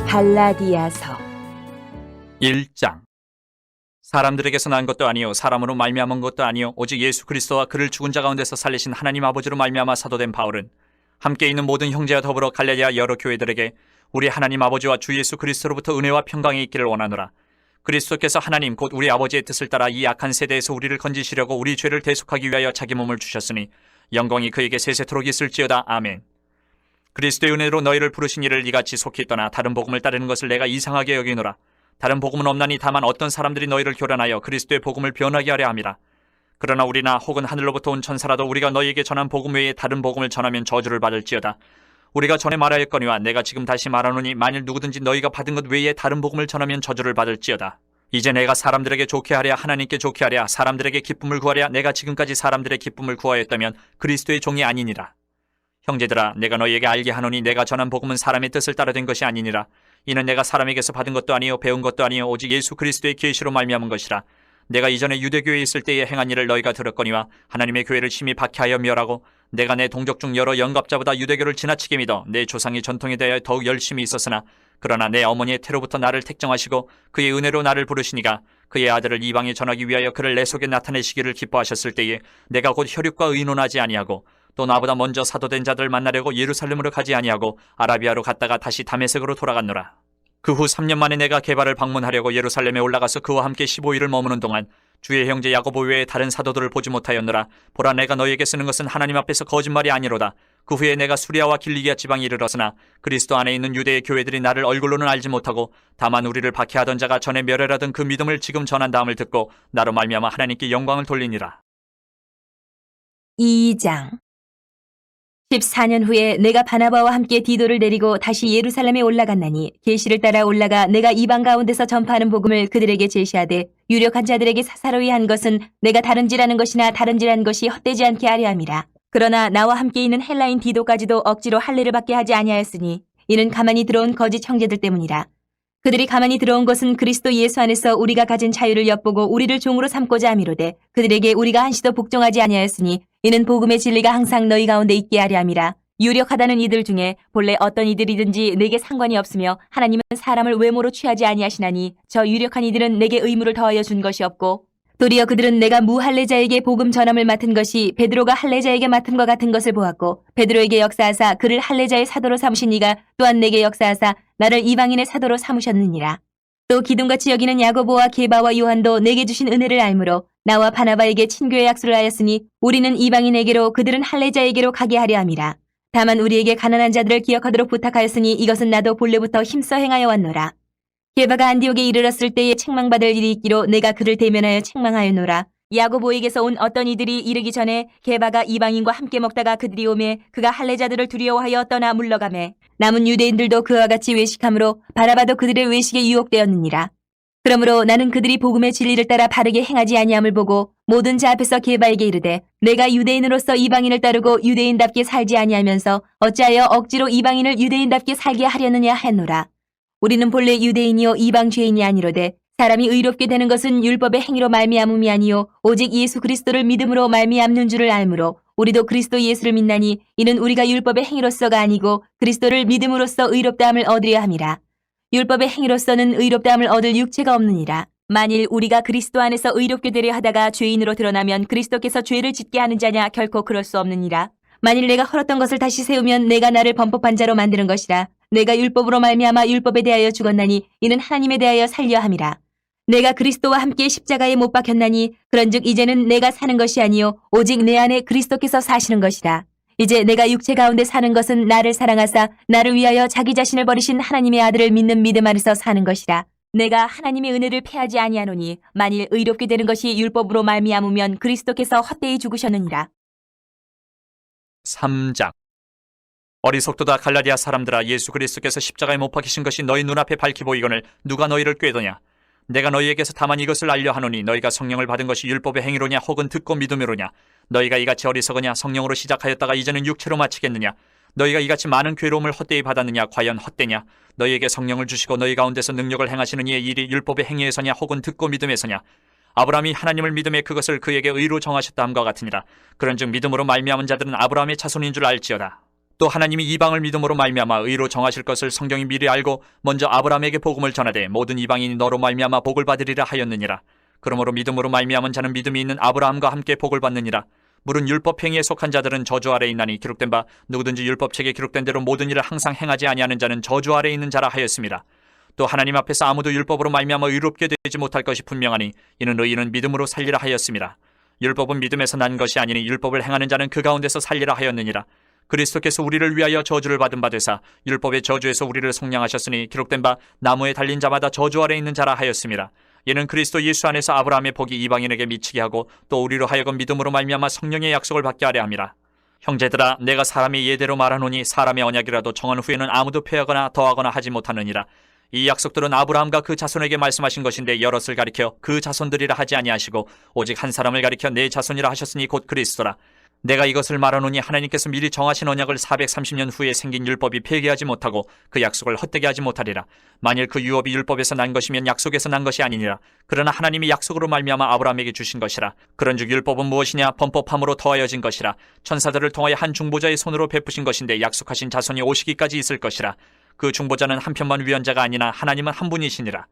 갈라디아서 1장. 사람들에게서 난 것도 아니요 사람으로 말미암은 것도 아니요 오직 예수 그리스도와 그를 죽은 자 가운데서 살리신 하나님 아버지로 말미암아 사도된 바울은 함께 있는 모든 형제와 더불어 갈라디아 여러 교회들에게 우리 하나님 아버지와 주 예수 그리스도로부터 은혜와 평강이 있기를 원하노라. 그리스도께서 하나님 곧 우리 아버지의 뜻을 따라 이 악한 세대에서 우리를 건지시려고 우리 죄를 대속하기 위하여 자기 몸을 주셨으니 영광이 그에게 세세토록 있을지어다. 아멘. 그리스도의 은혜로 너희를 부르신 이를 이같이 속히 떠나 다른 복음을 따르는 것을 내가 이상하게 여기노라. 다른 복음은 없나니 다만 어떤 사람들이 너희를 교란하여 그리스도의 복음을 변하게 하려 함이라. 그러나 우리나 혹은 하늘로부터 온 천사라도 우리가 너희에게 전한 복음 외에 다른 복음을 전하면 저주를 받을지어다. 우리가 전에 말하였거니와 내가 지금 다시 말하노니 만일 누구든지 너희가 받은 것 외에 다른 복음을 전하면 저주를 받을지어다. 이제 내가 사람들에게 좋게 하랴 하나님께 좋게 하랴 사람들에게 기쁨을 구하랴 내가 지금까지 사람들의 기쁨을 구하였다면 그리스도의 종이 아니니라. 형제들아 내가 너희에게 알게 하노니 내가 전한 복음은 사람의 뜻을 따라 된 것이 아니니라. 이는 내가 사람에게서 받은 것도 아니요 배운 것도 아니요 오직 예수 그리스도의 계시로 말미암은 것이라. 내가 이전에 유대교회에 있을 때에 행한 일을 너희가 들었거니와 하나님의 교회를 심히 박해하여 멸하고 내가 내 동족 중 여러 영갑자보다 유대교를 지나치게 믿어 내 조상의 전통에 대하여 더욱 열심히 있었으나 그러나 내 어머니의 태로부터 나를 택정하시고 그의 은혜로 나를 부르시니가 그의 아들을 이방에 전하기 위하여 그를 내 속에 나타내시기를 기뻐하셨을 때에 내가 곧 혈육과 의논하지 아니하고 또 나보다 먼저 사도된 자들을 만나려고 예루살렘으로 가지 아니하고 아라비아로 갔다가 다시 다메섹으로 돌아갔노라. 그 후 3년 만에 내가 게바를 방문하려고 예루살렘에 올라가서 그와 함께 15일을 머무는 동안 주의 형제 야고보 외에 다른 사도들을 보지 못하였노라. 보라 내가 너희에게 쓰는 것은 하나님 앞에서 거짓말이 아니로다. 그 후에 내가 수리아와 길리기아 지방에 이르렀으나 그리스도 안에 있는 유대의 교회들이 나를 얼굴로는 알지 못하고 다만 우리를 박해하던 자가 전에 멸혈하던 그 믿음을 지금 전한다함을 듣고 나로 말미암아 하나님께 영광을 돌리니라. 2장 14년 후에 내가 바나바와 함께 디도를 데리고 다시 예루살렘에 올라갔나니 계시를 따라 올라가 내가 이방 가운데서 전파하는 복음을 그들에게 제시하되 유력한 자들에게 사사로이 한 것은 내가 다른지라는 것이나 다른지라는 것이 헛되지 않게 하려 함이라. 그러나 나와 함께 있는 헬라인 디도까지도 억지로 할례를 받게 하지 아니하였으니 이는 가만히 들어온 거짓 형제들 때문이라. 그들이 가만히 들어온 것은 그리스도 예수 안에서 우리가 가진 자유를 엿보고 우리를 종으로 삼고자 함이로되 그들에게 우리가 한시도 복종하지 아니하였으니 이는 복음의 진리가 항상 너희 가운데 있게 하려 함이라. 유력하다는 이들 중에 본래 어떤 이들이든지 내게 상관이 없으며 하나님은 사람을 외모로 취하지 아니하시나니 저 유력한 이들은 내게 의무를 더하여 준 것이 없고 도리어 그들은 내가 무할례자에게 복음 전함을 맡은 것이 베드로가 할례자에게 맡음과 같은 것을 보았고 베드로에게 역사하사 그를 할례자의 사도로 삼으신 이가 또한 내게 역사하사 나를 이방인의 사도로 삼으셨느니라. 또 기둥같이 여기는 야고보와 게바와 요한도 내게 주신 은혜를 알므로 나와 바나바에게 친교의 약속을 하였으니 우리는 이방인에게로 그들은 할례자에게로 가게 하려 함이라. 다만 우리에게 가난한 자들을 기억하도록 부탁하였으니 이것은 나도 본래부터 힘써 행하여 왔노라. 게바가 안디옥에 이르렀을 때에 책망받을 일이 있기로 내가 그를 대면하여 책망하였노라. 야고보에게서 온 어떤 이들이 이르기 전에 게바가 이방인과 함께 먹다가 그들이 오매 그가 할례자들을 두려워하여 떠나 물러가매 남은 유대인들도 그와 같이 외식함으로 바나바도 그들의 외식에 유혹되었느니라. 그러므로 나는 그들이 복음의 진리를 따라 바르게 행하지 아니함을 보고 모든 자 앞에서 게바에게 이르되 내가 유대인으로서 이방인을 따르고 유대인답게 살지 아니하면서 어찌하여 억지로 이방인을 유대인답게 살게 하려느냐 했노라. 우리는 본래 유대인이요 이방 죄인이 아니로되 사람이 의롭게 되는 것은 율법의 행위로 말미암음이 아니요 오직 예수 그리스도를 믿음으로 말미암는 줄을 알므로 우리도 그리스도 예수를 믿나니 이는 우리가 율법의 행위로서가 아니고 그리스도를 믿음으로써 의롭다함을 얻으려 함이라. 율법의 행위로서는 의롭다함을 얻을 육체가 없느니라. 만일 우리가 그리스도 안에서 의롭게 되려 하다가 죄인으로 드러나면 그리스도께서 죄를 짓게 하는 자냐 결코 그럴 수 없느니라. 만일 내가 헐었던 것을 다시 세우면 내가 나를 범법한 자로 만드는 것이라. 내가 율법으로 말미암아 율법에 대하여 죽었나니 이는 하나님에 대하여 살려 함이라. 내가 그리스도와 함께 십자가에 못 박혔나니 그런즉 이제는 내가 사는 것이 아니요 오직 내 안에 그리스도께서 사시는 것이라. 이제 내가 육체 가운데 사는 것은 나를 사랑하사 나를 위하여 자기 자신을 버리신 하나님의 아들을 믿는 믿음 안에서 사는 것이라. 내가 하나님의 은혜를 패하지 아니하노니 만일 의롭게 되는 것이 율법으로 말미암으면 그리스도께서 헛되이 죽으셨느니라. 3장. 어리석도다 갈라디아 사람들아 예수 그리스도께서 십자가에 못 박히신 것이 너희 눈앞에 밝히 보이거늘 누가 너희를 꾀더냐. 내가 너희에게서 다만 이것을 알려 하노니 너희가 성령을 받은 것이 율법의 행위로냐 혹은 듣고 믿음으로냐. 너희가 이같이 어리석으냐 성령으로 시작하였다가 이제는 육체로 마치겠느냐. 너희가 이같이 많은 괴로움을 헛되이 받았느냐. 과연 헛되냐. 너희에게 성령을 주시고 너희 가운데서 능력을 행하시는 이의 일이 율법의 행위에서냐 혹은 듣고 믿음에서냐. 아브라함이 하나님을 믿음에 그것을 그에게 의로 정하셨다 함과 같으니라. 그런즉 믿음으로 말미암은 자들은 아브라함의 자손인 줄 알지어다. 또 하나님이 이방을 믿음으로 말미암아 의로 정하실 것을 성경이 미리 알고 먼저 아브라함에게 복음을 전하되 모든 이방인이 너로 말미암아 복을 받으리라 하였느니라. 그러므로 믿음으로 말미암은 자는 믿음이 있는 아브라함과 함께 복을 받느니라. 물은 율법 행위에 속한 자들은 저주 아래에 있나니 기록된 바 누구든지 율법책에 기록된 대로 모든 일을 항상 행하지 아니하는 자는 저주 아래에 있는 자라 하였습니다. 또 하나님 앞에서 아무도 율법으로 말미암아 의롭게 되지 못할 것이 분명하니 이는 의인은 믿음으로 살리라 하였습니다. 율법은 믿음에서 난 것이 아니니 율법을 행하는 자는 그 가운데서 살리라 하였느니라. 그리스도께서 우리를 위하여 저주를 받은 바 되사 율법의 저주에서 우리를 속량하셨으니 기록된 바 나무에 달린 자마다 저주 아래 있는 자라 하였습니다. 이는 그리스도 예수 안에서 아브라함의 복이 이방인에게 미치게 하고 또 우리로 하여금 믿음으로 말미암아 성령의 약속을 받게 하려 함이라. 형제들아, 내가 사람이 예대로 말하노니 사람의 언약이라도 정한 후에는 아무도 폐하거나 더하거나 하지 못하느니라. 이 약속들은 아브라함과 그 자손에게 말씀하신 것인데 여럿을 가리켜 그 자손들이라 하지 아니하시고 오직 한 사람을 가리켜 내 자손이라 하셨으니 곧 그리스도라. 내가 이것을 말하노니 하나님께서 미리 정하신 언약을 430년 후에 생긴 율법이 폐기하지 못하고 그 약속을 헛되게 하지 못하리라. 만일 그 유업이 율법에서 난 것이면 약속에서 난 것이 아니니라. 그러나 하나님이 약속으로 말미암아 아브라함에게 주신 것이라. 그런즉 율법은 무엇이냐? 범법함으로 더하여진 것이라. 천사들을 통하여 한 중보자의 손으로 베푸신 것인데 약속하신 자손이 오시기까지 있을 것이라. 그 중보자는 한편만 위헌자가 아니나 하나님은 한 분이시니라.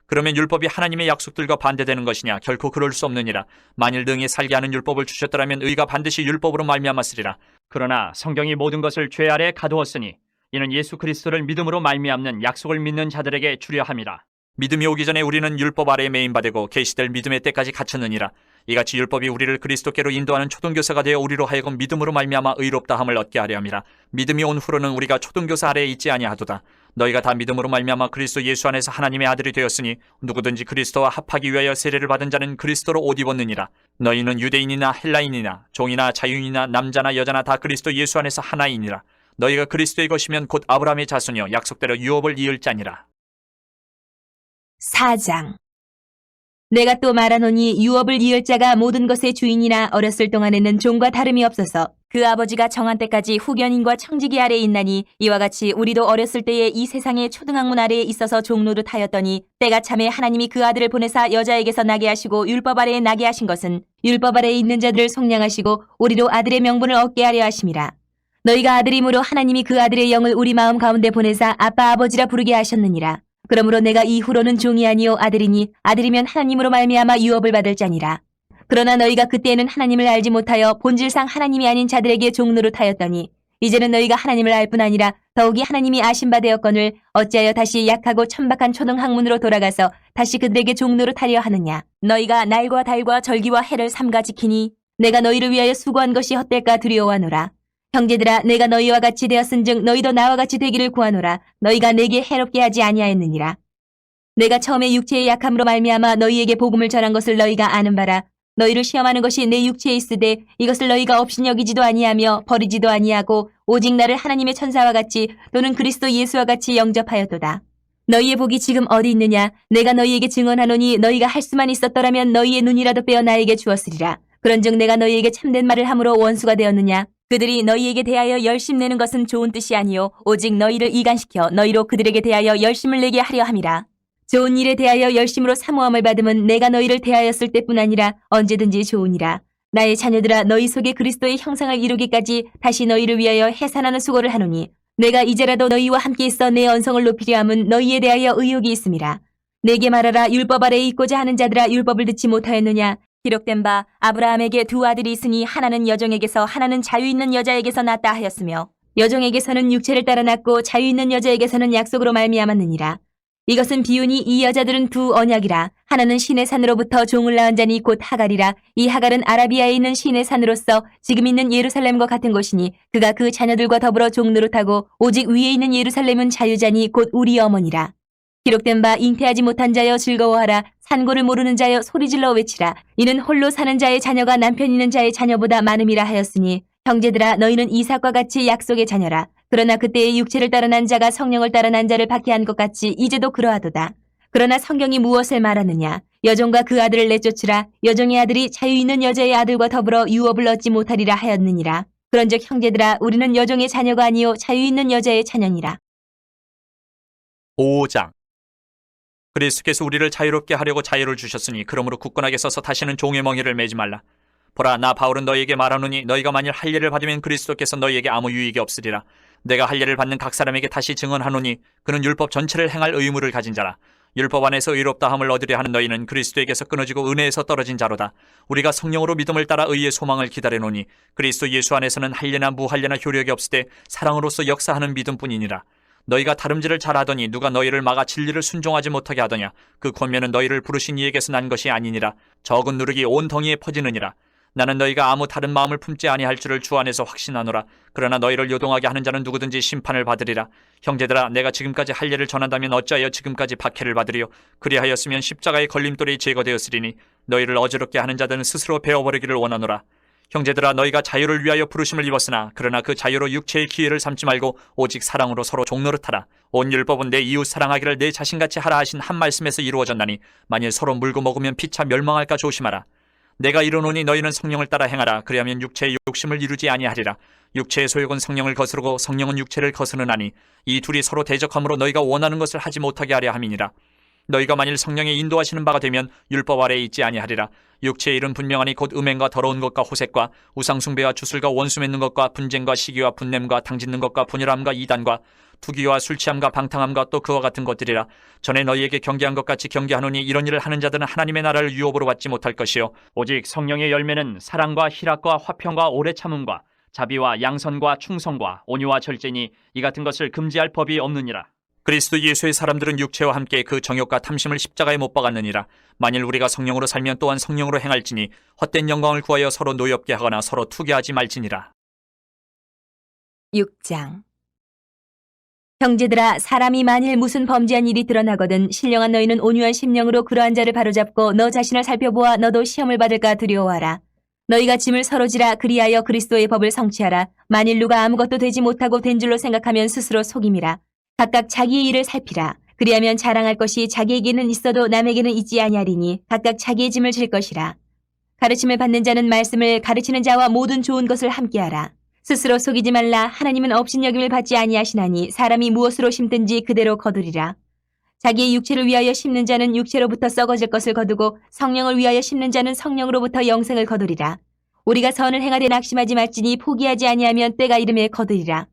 그러면 율법이 하나님의 약속들과 반대되는 것이냐? 결코 그럴 수 없느니라. 만일 능히 살게 하는 율법을 주셨더라면 의가 반드시 율법으로 말미암았으리라. 그러나 성경이 모든 것을 죄 아래에 가두었으니 이는 예수 그리스도를 믿음으로 말미암는 약속을 믿는 자들에게 주려 함이라. 믿음이 오기 전에 우리는 율법 아래에 매인받고 계시될 믿음의 때까지 갇혔느니라. 이같이 율법이 우리를 그리스도께로 인도하는 초등교사가 되어 우리로 하여금 믿음으로 말미암아 의롭다함을 얻게 하려 함이라. 믿음이 온 후로는 우리가 초등교사 아래에 있지 아니하도다. 너희가 다 믿음으로 말미암아 그리스도 예수 안에서 하나님의 아들이 되었으니 누구든지 그리스도와 합하기 위하여 세례를 받은 자는 그리스도로 옷 입었느니라. 너희는 유대인이나 헬라인이나 종이나 자유인이나 남자나 여자나 다 그리스도 예수 안에서 하나이니라. 너희가 그리스도의 것이면 곧 아브라함의 자손이요 약속대로 유업을 이을 자니라. 4장. 내가 또 말하노니 유업을 이을 자가 모든 것의 주인이나 어렸을 동안에는 종과 다름이 없어서 그 아버지가 정한 때까지 후견인과 청지기 아래에 있나니 이와 같이 우리도 어렸을 때에 이 세상의 초등학문 아래에 있어서 종노릇하였더니 때가 참에 하나님이 그 아들을 보내사 여자에게서 나게 하시고 율법 아래에 나게 하신 것은 율법 아래에 있는 자들을 속량하시고 우리로 아들의 명분을 얻게 하려 하심이라. 너희가 아들임으로 하나님이 그 아들의 영을 우리 마음 가운데 보내사 아빠 아버지라 부르게 하셨느니라. 그러므로 내가 이후로는 종이 아니요 아들이니 아들이면 하나님으로 말미암아 유업을 받을 자니라. 그러나 너희가 그때에는 하나님을 알지 못하여 본질상 하나님이 아닌 자들에게 종노릇하였더니 이제는 너희가 하나님을 알 뿐 아니라 더욱이 하나님이 아신 바 되었거늘 어찌하여 다시 약하고 천박한 초등학문으로 돌아가서 다시 그들에게 종노릇하려 하느냐. 너희가 날과 달과 절기와 해를 삼가 지키니 내가 너희를 위하여 수고한 것이 헛될까 두려워하노라. 형제들아, 내가 너희와 같이 되었은즉 너희도 나와 같이 되기를 구하노라. 너희가 내게 해롭게 하지 아니하였느니라. 내가 처음에 육체의 약함으로 말미암아 너희에게 복음을 전한 것을 너희가 아는 바라. 너희를 시험하는 것이 내 육체에 있으되 이것을 너희가 업신여기지도 아니하며 버리지도 아니하고 오직 나를 하나님의 천사와 같이 또는 그리스도 예수와 같이 영접하였도다. 너희의 복이 지금 어디 있느냐? 내가 너희에게 증언하노니 너희가 할 수만 있었더라면 너희의 눈이라도 빼어 나에게 주었으리라. 그런즉 내가 너희에게 참된 말을 함으로 원수가 되었느냐? 그들이 너희에게 대하여 열심 내는 것은 좋은 뜻이 아니요 오직 너희를 이간시켜 너희로 그들에게 대하여 열심을 내게 하려 함이라. 좋은 일에 대하여 열심으로 사모함을 받음은 내가 너희를 대하였을 때뿐 아니라 언제든지 좋으니라. 나의 자녀들아, 너희 속에 그리스도의 형상을 이루기까지 다시 너희를 위하여 해산하는 수고를 하노니 내가 이제라도 너희와 함께 있어 내 언성을 높이려 함은 너희에 대하여 의욕이 있음이라. 내게 말하라. 율법 아래에 있고자 하는 자들아, 율법을 듣지 못하였느냐? 기록된 바 아브라함에게 두 아들이 있으니 하나는 여종에게서 하나는 자유 있는 여자에게서 났다 하였으며 여종에게서는 육체를 따라 났고 자유 있는 여자에게서는 약속으로 말미암았느니라. 이것은 비유니 이 여자들은 두 언약이라. 하나는 신의 산으로부터 종을 낳은 자니 곧 하갈이라. 이 하갈은 아라비아에 있는 신의 산으로서 지금 있는 예루살렘과 같은 곳이니 그가 그 자녀들과 더불어 종노릇하고 오직 위에 있는 예루살렘은 자유자니 곧 우리 어머니라. 기록된 바 잉태하지 못한 자여 즐거워하라. 산고를 모르는 자여 소리질러 외치라. 이는 홀로 사는 자의 자녀가 남편 있는 자의 자녀보다 많음이라 하였으니 형제들아, 너희는 이삭과 같이 약속의 자녀라. 그러나 그때의 육체를 따라 난 자가 성령을 따라 난 자를 박해한 것 같이 이제도 그러하도다. 그러나 성경이 무엇을 말하느냐? 여종과 그 아들을 내쫓으라. 여종의 아들이 자유 있는 여자의 아들과 더불어 유업을 얻지 못하리라 하였느니라. 그런즉 형제들아, 우리는 여종의 자녀가 아니요 자유 있는 여자의 자녀니라. 5장. 그리스도께서 우리를 자유롭게 하려고 자유를 주셨으니 그러므로 굳건하게 서서 다시는 종의 멍에를 매지 말라. 보라, 나 바울은 너희에게 말하노니 너희가 만일 할례를 받으면 그리스도께서 너희에게 아무 유익이 없으리라. 내가 할례를 받는 각 사람에게 다시 증언하노니 그는 율법 전체를 행할 의무를 가진 자라. 율법 안에서 의롭다함을 얻으려 하는 너희는 그리스도에게서 끊어지고 은혜에서 떨어진 자로다. 우리가 성령으로 믿음을 따라 의의 소망을 기다려노니 그리스도 예수 안에서는 할례나 무할례나 효력이 없으되 사랑으로서 역사하는 믿음뿐이니라. 너희가 다름질을 잘하더니 누가 너희를 막아 진리를 순종하지 못하게 하더냐. 그 권면은 너희를 부르신 이에게서 난 것이 아니니라. 적은 누룩이 온 덩이에 퍼지느니라. 나는 너희가 아무 다른 마음을 품지 아니할 줄을 주 안에서 확신하노라. 그러나 너희를 요동하게 하는 자는 누구든지 심판을 받으리라. 형제들아, 내가 지금까지 할례를 전한다면 어찌하여 지금까지 박해를 받으리요. 그리하였으면 십자가의 걸림돌이 제거되었으리니 너희를 어지럽게 하는 자들은 스스로 베어버리기를 원하노라. 형제들아, 너희가 자유를 위하여 부르심을 입었으나 그러나 그 자유로 육체의 기회를 삼지 말고 오직 사랑으로 서로 종노릇하라. 온 율법은 내 이웃 사랑하기를 내 자신같이 하라 하신 한 말씀에서 이루어졌나니 만일 서로 물고 먹으면 피차 멸망할까 조심하라. 내가 이르노니 너희는 성령을 따라 행하라. 그리하면 육체의 욕심을 이루지 아니하리라. 육체의 소욕은 성령을 거스르고 성령은 육체를 거스르나니 이 둘이 서로 대적함으로 너희가 원하는 것을 하지 못하게 하려 함이니라. 너희가 만일 성령의 인도하시는 바가 되면 율법 아래에 있지 아니하리라. 육체의 일은 분명하니 곧 음행과 더러운 것과 호색과 우상숭배와 주술과 원수 맺는 것과 분쟁과 시기와 분냄과 당짓는 것과 분열함과 이단과 투기와 술취함과 방탕함과 또 그와 같은 것들이라. 전에 너희에게 경계한 것 같이 경계하노니 이런 일을 하는 자들은 하나님의 나라를 유업으로 받지 못할 것이요 오직 성령의 열매는 사랑과 희락과 화평과 오래 참음과 자비와 양선과 충성과 온유와 절제니 이 같은 것을 금지할 법이 없느니라. 그리스도 예수의 사람들은 육체와 함께 그 정욕과 탐심을 십자가에 못 박았느니라. 만일 우리가 성령으로 살면 또한 성령으로 행할지니 헛된 영광을 구하여 서로 노엽게 하거나 서로 투기하지 말지니라. 6장. 형제들아, 사람이 만일 무슨 범죄한 일이 드러나거든 신령한 너희는 온유한 심령으로 그러한 자를 바로잡고 너 자신을 살펴보아 너도 시험을 받을까 두려워하라. 너희가 짐을 서로 지라. 그리하여 그리스도의 법을 성취하라. 만일 누가 아무것도 되지 못하고 된 줄로 생각하면 스스로 속임이라. 각각 자기의 일을 살피라. 그리하면 자랑할 것이 자기에게는 있어도 남에게는 있지 아니하리니 각각 자기의 짐을 질 것이라. 가르침을 받는 자는 말씀을, 가르치는 자와 모든 좋은 것을 함께하라. 스스로 속이지 말라. 하나님은 업신여김을 받지 아니하시나니 사람이 무엇으로 심든지 그대로 거두리라. 자기의 육체를 위하여 심는 자는 육체로부터 썩어질 것을 거두고 성령을 위하여 심는 자는 성령으로부터 영생을 거두리라. 우리가 선을 행하되 낙심하지 말지니 포기하지 아니하면 때가 이름에 거두리라.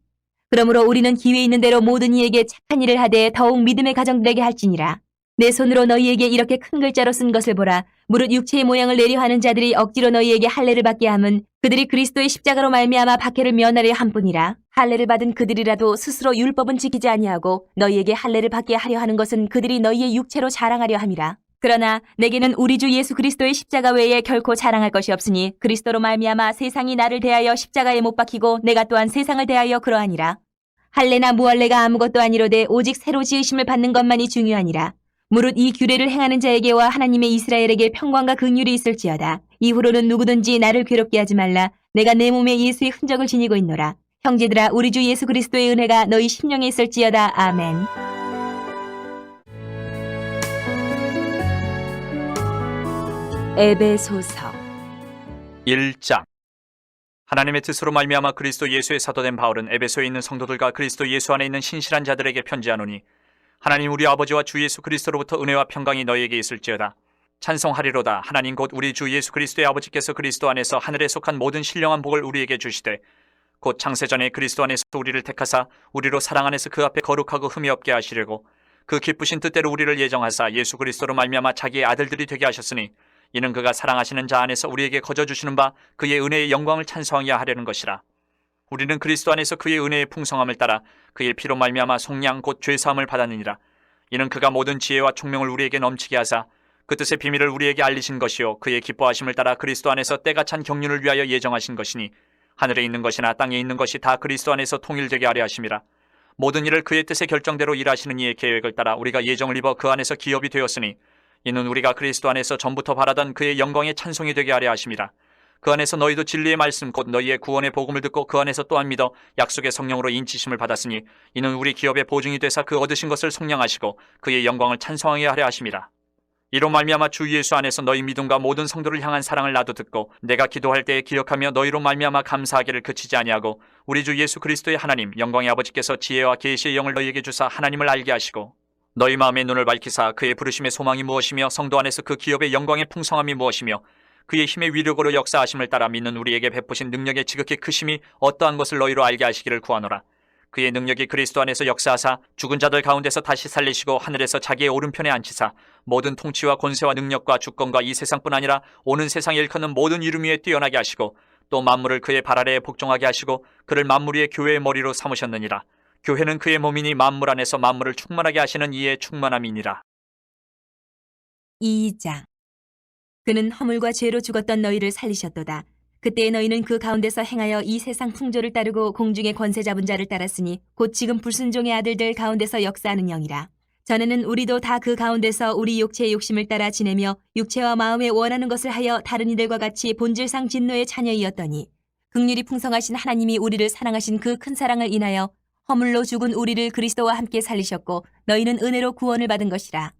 그러므로 우리는 기회 있는 대로 모든 이에게 착한 일을 하되 더욱 믿음의 가정들에게 할지니라. 내 손으로 너희에게 이렇게 큰 글자로 쓴 것을 보라. 무릇 육체의 모양을 내려 하는 자들이 억지로 너희에게 할례를 받게 함은 그들이 그리스도의 십자가로 말미암아 박해를 면하려 함뿐이라. 할례를 받은 그들이라도 스스로 율법은 지키지 아니하고 너희에게 할례를 받게 하려 하는 것은 그들이 너희의 육체로 자랑하려 함이라. 그러나 내게는 우리 주 예수 그리스도의 십자가 외에 결코 자랑할 것이 없으니 그리스도로 말미암아 세상이 나를 대하여 십자가에 못 박히고 내가 또한 세상을 대하여 그러하니라. 할례나 무할례가 아무것도 아니로되 오직 새로 지으심을 받는 것만이 중요하니라. 무릇 이 규례를 행하는 자에게와 하나님의 이스라엘에게 평강과 긍휼이 있을지어다. 이후로는 누구든지 나를 괴롭게 하지 말라. 내가 내 몸에 예수의 흔적을 지니고 있노라. 형제들아, 우리 주 예수 그리스도의 은혜가 너희 심령에 있을지어다. 아멘. 에베소서 1장. 하나님의 뜻으로 말미암아 그리스도 예수의 사도된 바울은 에베소에 있는 성도들과 그리스도 예수 안에 있는 신실한 자들에게 편지하노니 하나님 우리 아버지와 주 예수 그리스도로부터 은혜와 평강이 너희에게 있을지어다. 찬송하리로다. 하나님 곧 우리 주 예수 그리스도의 아버지께서 그리스도 안에서 하늘에 속한 모든 신령한 복을 우리에게 주시되 곧 창세전에 그리스도 안에서 우리를 택하사 우리로 사랑 안에서 그 앞에 거룩하고 흠이 없게 하시려고 그 기쁘신 뜻대로 우리를 예정하사 예수 그리스도로 말미암아 자기의 아들들이 되게 하셨으니 이는 그가 사랑하시는 자 안에서 우리에게 거저 주시는 바 그의 은혜의 영광을 찬송하게 하려는 것이라. 우리는 그리스도 안에서 그의 은혜의 풍성함을 따라 그의 피로 말미암아 속량 곧 죄사함을 받았느니라. 이는 그가 모든 지혜와 총명을 우리에게 넘치게 하사 그 뜻의 비밀을 우리에게 알리신 것이요 그의 기뻐하심을 따라 그리스도 안에서 때가 찬 경륜을 위하여 예정하신 것이니 하늘에 있는 것이나 땅에 있는 것이 다 그리스도 안에서 통일되게 하려 하심이라. 모든 일을 그의 뜻의 결정대로 일하시는 이의 계획을 따라 우리가 예정을 입어 그 안에서 기업이 되었으니 이는 우리가 그리스도 안에서 전부터 바라던 그의 영광의 찬송이 되게 하려 하심이라. 그 안에서 너희도 진리의 말씀 곧 너희의 구원의 복음을 듣고 그 안에서 또한 믿어 약속의 성령으로 인치심을 받았으니 이는 우리 기업의 보증이 되사 그 얻으신 것을 속량하시고 그의 영광을 찬송하게 하려 하심이라. 이로 말미암아 주 예수 안에서 너희 믿음과 모든 성도를 향한 사랑을 나도 듣고 내가 기도할 때에 기억하며 너희로 말미암아 감사하기를 그치지 아니하고 우리 주 예수 그리스도의 하나님 영광의 아버지께서 지혜와 계시의 영을 너희에게 주사 하나님을 알게 하시고 너희 마음의 눈을 밝히사 그의 부르심의 소망이 무엇이며 성도 안에서 그 기업의 영광의 풍성함이 무엇이며 그의 힘의 위력으로 역사하심을 따라 믿는 우리에게 베푸신 능력의 지극히 크심이 어떠한 것을 너희로 알게 하시기를 구하노라. 그의 능력이 그리스도 안에서 역사하사 죽은 자들 가운데서 다시 살리시고 하늘에서 자기의 오른편에 앉히사 모든 통치와 권세와 능력과 주권과 이 세상뿐 아니라 오는 세상에 일컫는 모든 이름 위에 뛰어나게 하시고 또 만물을 그의 발 아래에 복종하게 하시고 그를 만물 위의 교회의 머리로 삼으셨느니라. 교회는 그의 몸이니 만물 안에서 만물을 충만하게 하시는 이의 충만함이니라. 2장. 그는 허물과 죄로 죽었던 너희를 살리셨도다. 그때 너희는 그 가운데서 행하여 이 세상 풍조를 따르고 공중의 권세 잡은 자를 따랐으니 곧 지금 불순종의 아들들 가운데서 역사하는 영이라. 전에는 우리도 다 그 가운데서 우리 육체의 욕심을 따라 지내며 육체와 마음에 원하는 것을 하여 다른 이들과 같이 본질상 진노의 자녀이었더니 긍휼이 풍성하신 하나님이 우리를 사랑하신 그 큰 사랑을 인하여 허물로 죽은 우리를 그리스도와 함께 살리셨고 너희는 은혜로 구원을 받은 것이라.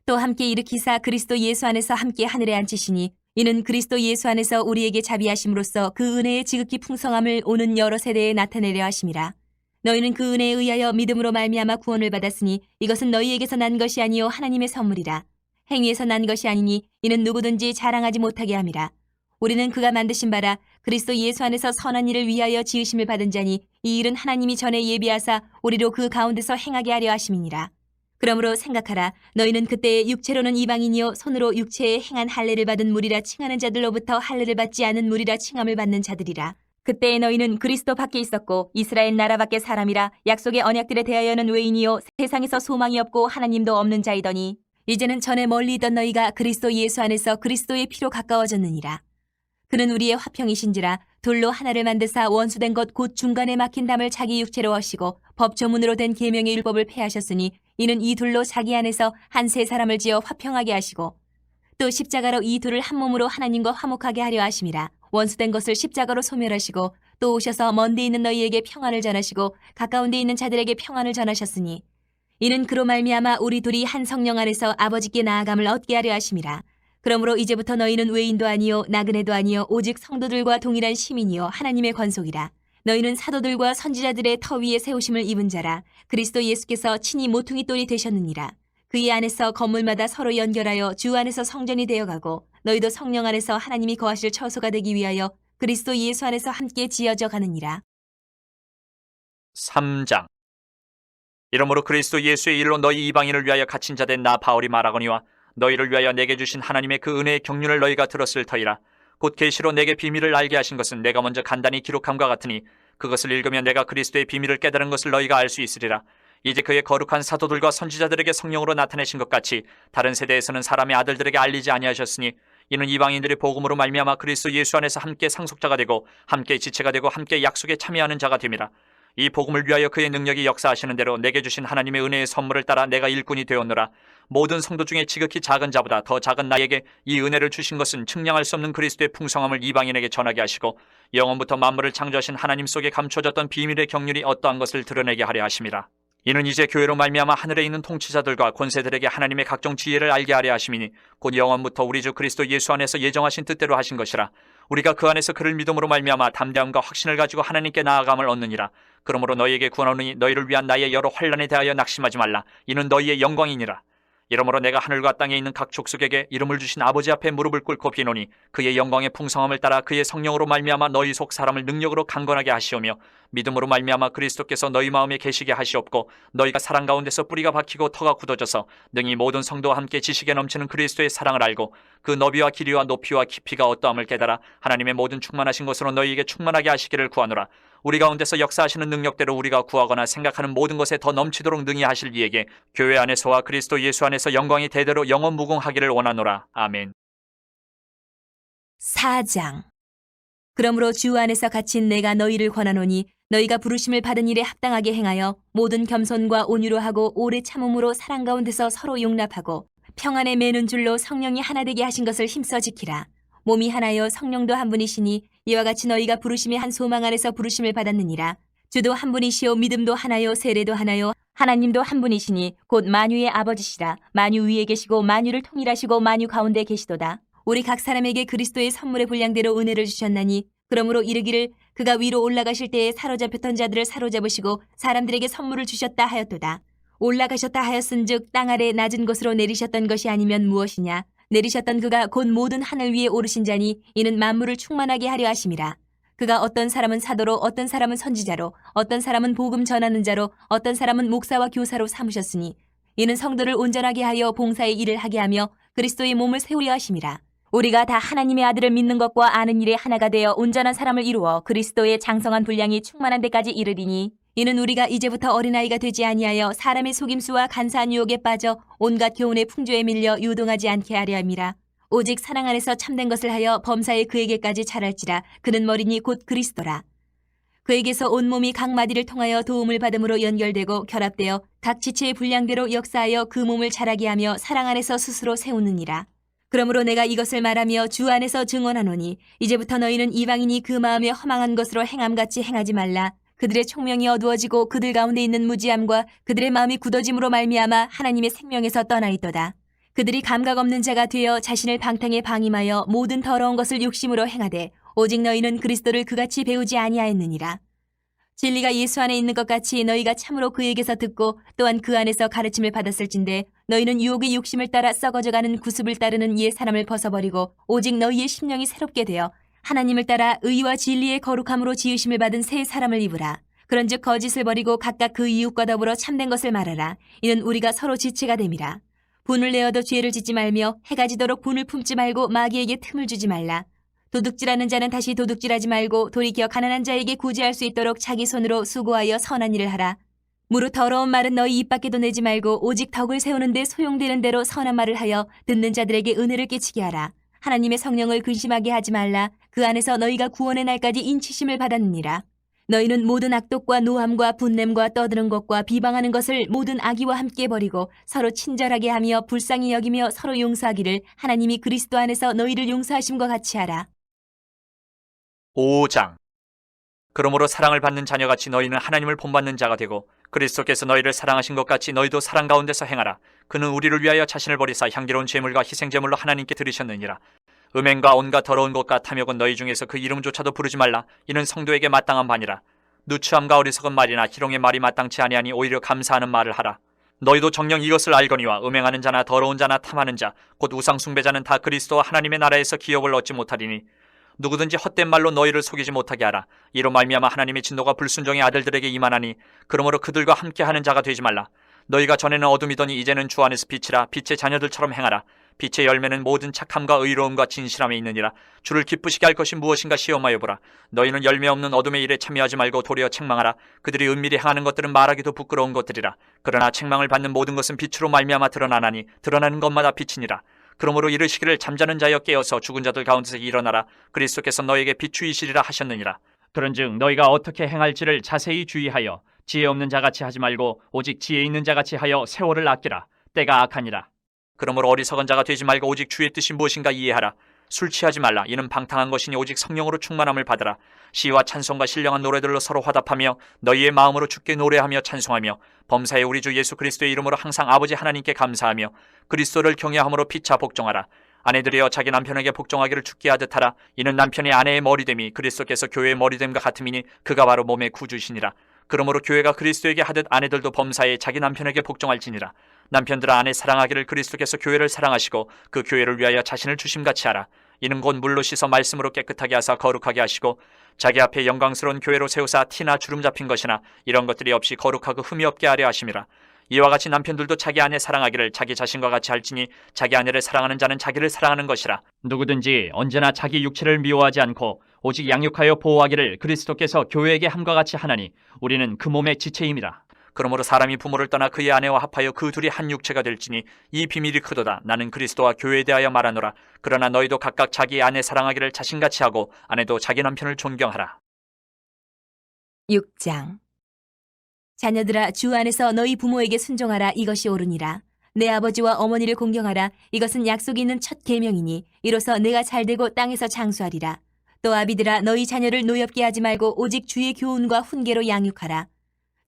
또 함께 일으키사 그리스도 예수 안에서 함께 하늘에 앉히시니 이는 그리스도 예수 안에서 우리에게 자비하심으로써 그 은혜의 지극히 풍성함을 오는 여러 세대에 나타내려 하심이라. 너희는 그 은혜에 의하여 믿음으로 말미암아 구원을 받았으니 이것은 너희에게서 난 것이 아니요 하나님의 선물이라. 행위에서 난 것이 아니니 이는 누구든지 자랑하지 못하게 함이라. 우리는 그가 만드신 바라 그리스도 예수 안에서 선한 일을 위하여 지으심을 받은 자니 이 일은 하나님이 전에 예비하사 우리로 그 가운데서 행하게 하려 하심이니라. 그러므로 생각하라. 너희는 그때의 육체로는 이방인이요 손으로 육체에 행한 할례를 받은 무리라 칭하는 자들로부터 할례를 받지 않은 무리라 칭함을 받는 자들이라. 그때에 너희는 그리스도 밖에 있었고 이스라엘 나라 밖의 사람이라 약속의 언약들에 대하여는 외인이요 세상에서 소망이 없고 하나님도 없는 자이더니 이제는 전에 멀리 있던 너희가 그리스도 예수 안에서 그리스도의 피로 가까워졌느니라. 그는 우리의 화평이신지라 돌로 하나를 만드사 원수된 것 곧 중간에 막힌 담을 자기 육체로 하시고 법조문으로 된 계명의 율법을 폐하셨으니 이는 이 둘로 자기 안에서 한 세 사람을 지어 화평하게 하시고 또 십자가로 이 둘을 한 몸으로 하나님과 화목하게 하려 하심이라. 원수된 것을 십자가로 소멸하시고 또 오셔서 먼 데 있는 너희에게 평안을 전하시고 가까운 데 있는 자들에게 평안을 전하셨으니 이는 그로 말미암아 우리 둘이 한 성령 안에서 아버지께 나아감을 얻게 하려 하심이라. 그러므로 이제부터 너희는 외인도 아니요 나그네도 아니요 오직 성도들과 동일한 시민이요 하나님의 권속이라. 너희는 사도들과 선지자들의 터 위에 세우심을 입은 자라. 그리스도 예수께서 친히 모퉁이 돌이 되셨느니라. 그의 안에서 건물마다 서로 연결하여 주 안에서 성전이 되어가고 너희도 성령 안에서 하나님이 거하실 처소가 되기 위하여 그리스도 예수 안에서 함께 지어져 가느니라. 3장. 이러므로 그리스도 예수의 일로 너희 이방인을 위하여 갇힌 자 된 나 바울이 말하거니와 너희를 위하여 내게 주신 하나님의 그 은혜의 경륜을 너희가 들었을 터이라. 곧 계시로 내게 비밀을 알게 하신 것은 내가 먼저 간단히 기록함과 같으니 그것을 읽으면 내가 그리스도의 비밀을 깨달은 것을 너희가 알 수 있으리라. 이제 그의 거룩한 사도들과 선지자들에게 성령으로 나타내신 것 같이 다른 세대에서는 사람의 아들들에게 알리지 아니하셨으니 이는 이방인들이 복음으로 말미암아 그리스도 예수 안에서 함께 상속자가 되고 함께 지체가 되고 함께 약속에 참여하는 자가 됨이라. 이 복음을 위하여 그의 능력이 역사하시는 대로 내게 주신 하나님의 은혜의 선물을 따라 내가 일꾼이 되었노라. 모든 성도 중에 지극히 작은 자보다 더 작은 나에게 이 은혜를 주신 것은 측량할 수 없는 그리스도의 풍성함을 이방인에게 전하게 하시고 영원부터 만물을 창조하신 하나님 속에 감춰졌던 비밀의 경륜이 어떠한 것을 드러내게 하려 하심이라. 이는 이제 교회로 말미암아 하늘에 있는 통치자들과 권세들에게 하나님의 각종 지혜를 알게 하려 하심이니 곧 영원부터 우리 주 그리스도 예수 안에서 예정하신 뜻대로 하신 것이라. 우리가 그 안에서 그를 믿음으로 말미암아 담대함과 확신을 가지고 하나님께 나아감을 얻느니라. 그러므로 너희에게 구하노니 너희를 위한 나의 여러 환난에 대하여 낙심하지 말라. 이는 너희의 영광이니라. 이러므로 내가 하늘과 땅에 있는 각 족속에게 이름을 주신 아버지 앞에 무릎을 꿇고 비노니 그의 영광의 풍성함을 따라 그의 성령으로 말미암아 너희 속 사람을 능력으로 강건하게 하시오며 믿음으로 말미암아 그리스도께서 너희 마음에 계시게 하시옵고 너희가 사랑 가운데서 뿌리가 박히고 터가 굳어져서 능히 모든 성도와 함께 지식에 넘치는 그리스도의 사랑을 알고 그 너비와 길이와 높이와 깊이가 어떠함을 깨달아 하나님의 모든 충만하신 것으로 너희에게 충만하게 하시기를 구하노라. 우리 가운데서 역사하시는 능력대로 우리가 구하거나 생각하는 모든 것에 더 넘치도록 능히 하실 이에게 교회 안에서와 그리스도 예수 안에서 영광이 대대로 영원무궁하기를 원하노라. 아멘. 4장. 그러므로 주 안에서 갇힌 내가 너희를 권하노니 너희가 부르심을 받은 일에 합당하게 행하여 모든 겸손과 온유로 하고 오래 참음으로 사랑 가운데서 서로 용납하고 평안에 매는 줄로 성령이 하나 되게 하신 것을 힘써 지키라. 몸이 하나요 성령도 한 분이시니 이와 같이 너희가 부르심의 한 소망 안에서 부르심을 받았느니라. 주도 한 분이시요 믿음도 하나요 세례도 하나요 하나님도 한 분이시니 곧 만유의 아버지시라. 만유 위에 계시고 만유를 통일하시고 만유 가운데 계시도다. 우리 각 사람에게 그리스도의 선물의 분량대로 은혜를 주셨나니 그러므로 이르기를 그가 위로 올라가실 때에 사로잡혔던 자들을 사로잡으시고 사람들에게 선물을 주셨다 하였도다. 올라가셨다 하였은즉 땅 아래 낮은 곳으로 내리셨던 것이 아니면 무엇이냐. 내리셨던 그가 곧 모든 하늘 위에 오르신 자니 이는 만물을 충만하게 하려 하심이라. 그가 어떤 사람은 사도로, 어떤 사람은 선지자로, 어떤 사람은 복음 전하는 자로, 어떤 사람은 목사와 교사로 삼으셨으니 이는 성도를 온전하게 하여 봉사의 일을 하게 하며 그리스도의 몸을 세우려 하심이라. 우리가 다 하나님의 아들을 믿는 것과 아는 일에 하나가 되어 온전한 사람을 이루어 그리스도의 장성한 분량이 충만한 데까지 이르리니 이는 우리가 이제부터 어린아이가 되지 아니하여 사람의 속임수와 간사한 유혹에 빠져 온갖 교훈의 풍조에 밀려 유동하지 않게 하려 함이라. 오직 사랑 안에서 참된 것을 하여 범사에 그에게까지 자랄지라. 그는 머리니 곧 그리스도라. 그에게서 온 몸이 각 마디를 통하여 도움을 받음으로 연결되고 결합되어 각 지체의 분량대로 역사하여 그 몸을 자라게 하며 사랑 안에서 스스로 세우느니라. 그러므로 내가 이것을 말하며 주 안에서 증언하노니 이제부터 너희는 이방인이 그 마음에 허망한 것으로 행함같이 행하지 말라. 그들의 총명이 어두워지고 그들 가운데 있는 무지함과 그들의 마음이 굳어짐으로 말미암아 하나님의 생명에서 떠나 있도다. 그들이 감각 없는 자가 되어 자신을 방탕에 방임하여 모든 더러운 것을 욕심으로 행하되 오직 너희는 그리스도를 그같이 배우지 아니하였느니라. 진리가 예수 안에 있는 것 같이 너희가 참으로 그에게서 듣고 또한 그 안에서 가르침을 받았을진데 너희는 유혹의 욕심을 따라 썩어져가는 구습을 따르는 옛 사람을 벗어버리고 오직 너희의 심령이 새롭게 되어 하나님을 따라 의와 진리의 거룩함으로 지으심을 받은 새 사람을 입으라. 그런즉 거짓을 버리고 각각 그 이웃과 더불어 참된 것을 말하라. 이는 우리가 서로 지체가 됨이라. 분을 내어도 죄를 짓지 말며 해가 지도록 분을 품지 말고 마귀에게 틈을 주지 말라. 도둑질하는 자는 다시 도둑질하지 말고 돌이켜 가난한 자에게 구제할 수 있도록 자기 손으로 수고하여 선한 일을 하라. 무릇 더러운 말은 너희 입 밖에도 내지 말고 오직 덕을 세우는 데 소용되는 대로 선한 말을 하여 듣는 자들에게 은혜를 끼치게 하라. 하나님의 성령을 근심하게 하지 말라. 그 안에서 너희가 구원의 날까지 인치심을 받았느니라. 너희는 모든 악독과 노함과 분냄과 떠드는 것과 비방하는 것을 모든 악의와 함께 버리고 서로 친절하게 하며 불쌍히 여기며 서로 용서하기를 하나님이 그리스도 안에서 너희를 용서하심과 같이 하라. 5장. 그러므로 사랑을 받는 자녀같이 너희는 하나님을 본받는 자가 되고 그리스도께서 너희를 사랑하신 것 같이 너희도 사랑 가운데서 행하라. 그는 우리를 위하여 자신을 버리사 향기로운 제물과 희생제물로 하나님께 드리셨느니라. 음행과 온갖 더러운 것과 탐욕은 너희 중에서 그 이름조차도 부르지 말라. 이는 성도에게 마땅한 바니라. 누추함과 어리석은 말이나 희롱의 말이 마땅치 아니하니 오히려 감사하는 말을 하라. 너희도 정녕 이것을 알거니와 음행하는 자나 더러운 자나 탐하는 자 곧 우상 숭배자는 다 그리스도와 하나님의 나라에서 기업을 얻지 못하리니 누구든지 헛된 말로 너희를 속이지 못하게 하라. 이로 말미암아 하나님의 진노가 불순종의 아들들에게 임하나니 그러므로 그들과 함께하는 자가 되지 말라. 너희가 전에는 어둠이더니 이제는 주 안에서 빛이라. 빛의 자녀들처럼 행하라. 빛의 열매는 모든 착함과 의로움과 진실함에 있느니라. 주를 기쁘시게 할 것이 무엇인가 시험하여 보라. 너희는 열매 없는 어둠의 일에 참여하지 말고 도리어 책망하라. 그들이 은밀히 행하는 것들은 말하기도 부끄러운 것들이라. 그러나 책망을 받는 모든 것은 빛으로 말미암아 드러나나니 드러나는 것마다 빛이니라. 그러므로 이르시기를 잠자는 자여 깨어서 죽은 자들 가운데서 일어나라. 그리스도께서 너에게 비추이시리라 하셨느니라. 그런즉 너희가 어떻게 행할지를 자세히 주의하여 지혜 없는 자같이 하지 말고 오직 지혜 있는 자같이 하여 세월을 아끼라. 때가 악하니라. 그러므로 어리석은 자가 되지 말고 오직 주의 뜻이 무엇인가 이해하라. 술 취하지 말라. 이는 방탕한 것이니 오직 성령으로 충만함을 받으라. 시와 찬송과 신령한 노래들로 서로 화답하며 너희의 마음으로 주께 노래하며 찬송하며 범사의 우리 주 예수 그리스도의 이름으로 항상 아버지 하나님께 감사하며 그리스도를 경외함으로 피차 복종하라. 아내들이여 자기 남편에게 복종하기를 죽게 하듯 하라. 이는 남편이 아내의 머리됨이 그리스도께서 교회의 머리됨과 같음이니 그가 바로 몸의 구주시니라. 그러므로 교회가 그리스도에게 하듯 아내들도 범사에 자기 남편에게 복종할지니라. 남편들아 아내 사랑하기를 그리스도께서 교회를 사랑하시고 그 교회를 위하여 자신을 주심같이 하라. 이는 곧 물로 씻어 말씀으로 깨끗하게 하사 거룩하게 하시고 자기 앞에 영광스러운 교회로 세우사 티나 주름 잡힌 것이나 이런 것들이 없이 거룩하고 흠이 없게 하려 하심이라. 이와 같이 남편들도 자기 아내 사랑하기를 자기 자신과 같이 할지니 자기 아내를 사랑하는 자는 자기를 사랑하는 것이라. 누구든지 언제나 자기 육체를 미워하지 않고 오직 양육하여 보호하기를 그리스도께서 교회에게 함과 같이 하나니 우리는 그 몸의 지체임이라. 그러므로 사람이 부모를 떠나 그의 아내와 합하여 그 둘이 한 육체가 될지니 이 비밀이 크도다. 나는 그리스도와 교회에 대하여 말하노라. 그러나 너희도 각각 자기 아내 사랑하기를 자신같이 하고 아내도 자기 남편을 존경하라. 6장. 자녀들아 주 안에서 너희 부모에게 순종하라. 이것이 옳으니라. 내 아버지와 어머니를 공경하라. 이것은 약속이 있는 첫 계명이니 이로써 내가 잘되고 땅에서 장수하리라. 또 아비들아 너희 자녀를 노엽게 하지 말고 오직 주의 교훈과 훈계로 양육하라.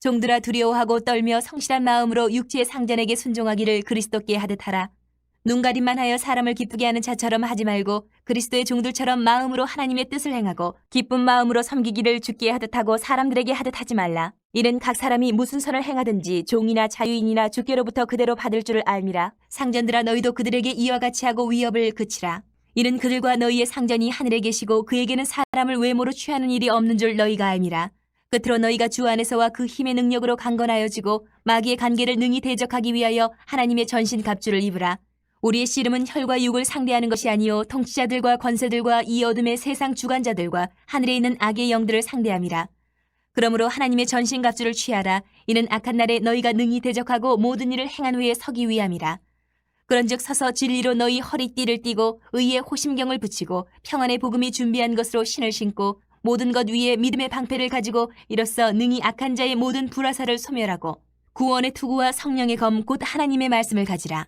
종들아 두려워하고 떨며 성실한 마음으로 육체의 상전에게 순종하기를 그리스도께 하듯 하라. 눈가림만 하여 사람을 기쁘게 하는 자처럼 하지 말고 그리스도의 종들처럼 마음으로 하나님의 뜻을 행하고 기쁜 마음으로 섬기기를 주께 하듯 하고 사람들에게 하듯 하지 말라. 이는 각 사람이 무슨 선을 행하든지 종이나 자유인이나 주께로부터 그대로 받을 줄을 알미라. 상전들아 너희도 그들에게 이와 같이 하고 위협을 그치라. 이는 그들과 너희의 상전이 하늘에 계시고 그에게는 사람을 외모로 취하는 일이 없는 줄 너희가 알미라. 끝으로 너희가 주 안에서와 그 힘의 능력으로 강건하여지고 마귀의 관계를 능히 대적하기 위하여 하나님의 전신 갑주를 입으라. 우리의 씨름은 혈과 육을 상대하는 것이 아니요 통치자들과 권세들과 이 어둠의 세상 주관자들과 하늘에 있는 악의 영들을 상대함이라. 그러므로 하나님의 전신 갑주를 취하라. 이는 악한 날에 너희가 능히 대적하고 모든 일을 행한 후에 서기 위함이라. 그런즉 서서 진리로 너희 허리띠를 띠고 의의 호심경을 붙이고 평안의 복음이 준비한 것으로 신을 신고 모든 것 위에 믿음의 방패를 가지고 이로써 능히 악한 자의 모든 불화살을 소멸하고 구원의 투구와 성령의 검 곧 하나님의 말씀을 가지라.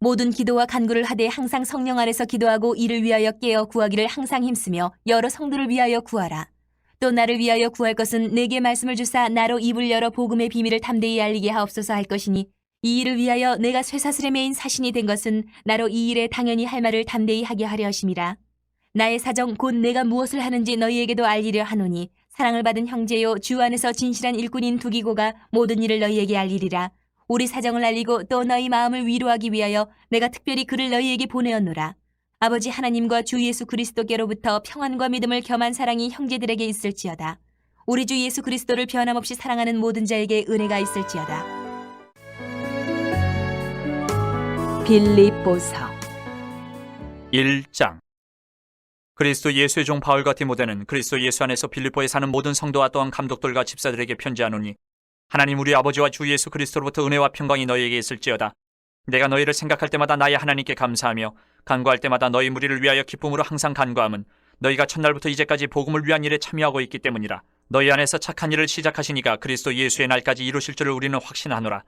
모든 기도와 간구를 하되 항상 성령 안에서 기도하고 이를 위하여 깨어 구하기를 항상 힘쓰며 여러 성도를 위하여 구하라. 또 나를 위하여 구할 것은 내게 말씀을 주사 나로 입을 열어 복음의 비밀을 담대히 알리게 하옵소서 할 것이니 이 일을 위하여 내가 쇠사슬에 매인 사신이 된 것은 나로 이 일에 당연히 할 말을 담대히 하게 하려 하심이라. 나의 사정 곧 내가 무엇을 하는지 너희에게도 알리려 하노니 사랑을 받은 형제요 주 안에서 진실한 일꾼인 두기고가 모든 일을 너희에게 알리리라. 우리 사정을 알리고 또 너희 마음을 위로하기 위하여 내가 특별히 그를 너희에게 보내었노라. 아버지 하나님과 주 예수 그리스도께로부터 평안과 믿음을 겸한 사랑이 형제들에게 있을지어다. 우리 주 예수 그리스도를 변함없이 사랑하는 모든 자에게 은혜가 있을지어다. 빌립보서 1장. 그리스도 예수의 종 바울과 디모데는 그리스도 예수 안에서 빌립보에 사는 모든 성도와 또한 감독들과 집사들에게 편지하노니 하나님 우리 아버지와 주 예수 그리스도로부터 은혜와 평강이 너희에게 있을지어다. 내가 너희를 생각할 때마다 나의 하나님께 감사하며 간구할 때마다 너희 무리를 위하여 기쁨으로 항상 간구함은 너희가 첫날부터 이제까지 복음을 위한 일에 참여하고 있기 때문이라. 너희 안에서 착한 일을 시작하시니까 그리스도 예수의 날까지 이루실 줄을 우리는 확신하노라.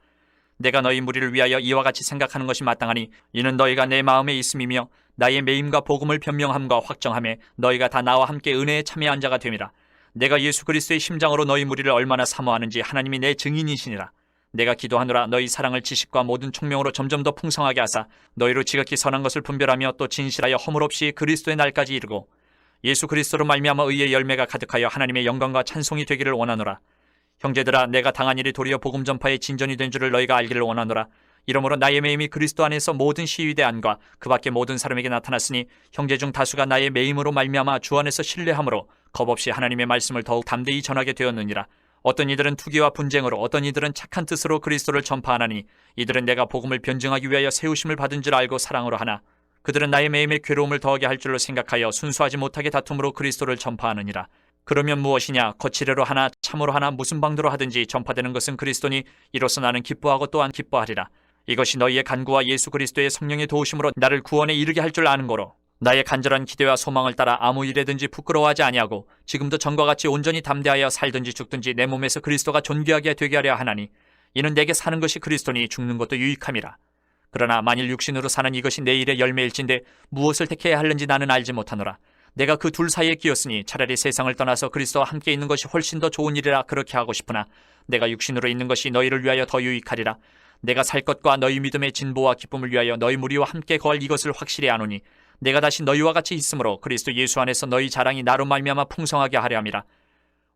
내가 너희 무리를 위하여 이와 같이 생각하는 것이 마땅하니 이는 너희가 내 마음에 있음이며 나의 매임과 복음을 변명함과 확정함에 너희가 다 나와 함께 은혜에 참여한 자가 됨이라. 내가 예수 그리스도의 심장으로 너희 무리를 얼마나 사모하는지 하나님이 내 증인이시니라. 내가 기도하노라 너희 사랑을 지식과 모든 총명으로 점점 더 풍성하게 하사 너희로 지극히 선한 것을 분별하며 또 진실하여 허물 없이 그리스도의 날까지 이르고 예수 그리스도로 말미암아 의의 열매가 가득하여 하나님의 영광과 찬송이 되기를 원하노라. 형제들아 내가 당한 일이 도리어 복음 전파의 진전이 된 줄을 너희가 알기를 원하노라. 이러므로 나의 매임이 그리스도 안에서 모든 시위대 안과 그 밖에 모든 사람에게 나타났으니 형제 중 다수가 나의 매임으로 말미암아 주 안에서 신뢰함으로 겁없이 하나님의 말씀을 더욱 담대히 전하게 되었느니라. 어떤 이들은 투기와 분쟁으로 어떤 이들은 착한 뜻으로 그리스도를 전파하나니 이들은 내가 복음을 변증하기 위하여 세우심을 받은 줄 알고 사랑으로 하나 그들은 나의 매임에 괴로움을 더하게 할 줄로 생각하여 순수하지 못하게 다툼으로 그리스도를 전파하느니라. 그러면 무엇이냐 거칠애로 하나 참으로 하나 무슨 방도로 하든지 전파되는 것은 그리스도니 이로써 나는 기뻐하고 또한 기뻐하리라. 이것이 너희의 간구와 예수 그리스도의 성령의 도우심으로 나를 구원에 이르게 할 줄 아는 거로 나의 간절한 기대와 소망을 따라 아무 일에든지 부끄러워하지 아니하고 지금도 전과 같이 온전히 담대하여 살든지 죽든지 내 몸에서 그리스도가 존귀하게 되게 하려 하나니 이는 내게 사는 것이 그리스도니 죽는 것도 유익함이라. 그러나 만일 육신으로 사는 이것이 내 일의 열매일진데 무엇을 택해야 하는지 나는 알지 못하노라. 내가 그 둘 사이에 끼었으니 차라리 세상을 떠나서 그리스도와 함께 있는 것이 훨씬 더 좋은 일이라 그렇게 하고 싶으나 내가 육신으로 있는 것이 너희를 위하여 더 유익하리라. 내가 살 것과 너희 믿음의 진보와 기쁨을 위하여 너희 무리와 함께 거할 이것을 확실히 아노니 내가 다시 너희와 같이 있으므로 그리스도 예수 안에서 너희 자랑이 나로 말미암아 풍성하게 하려 함이라.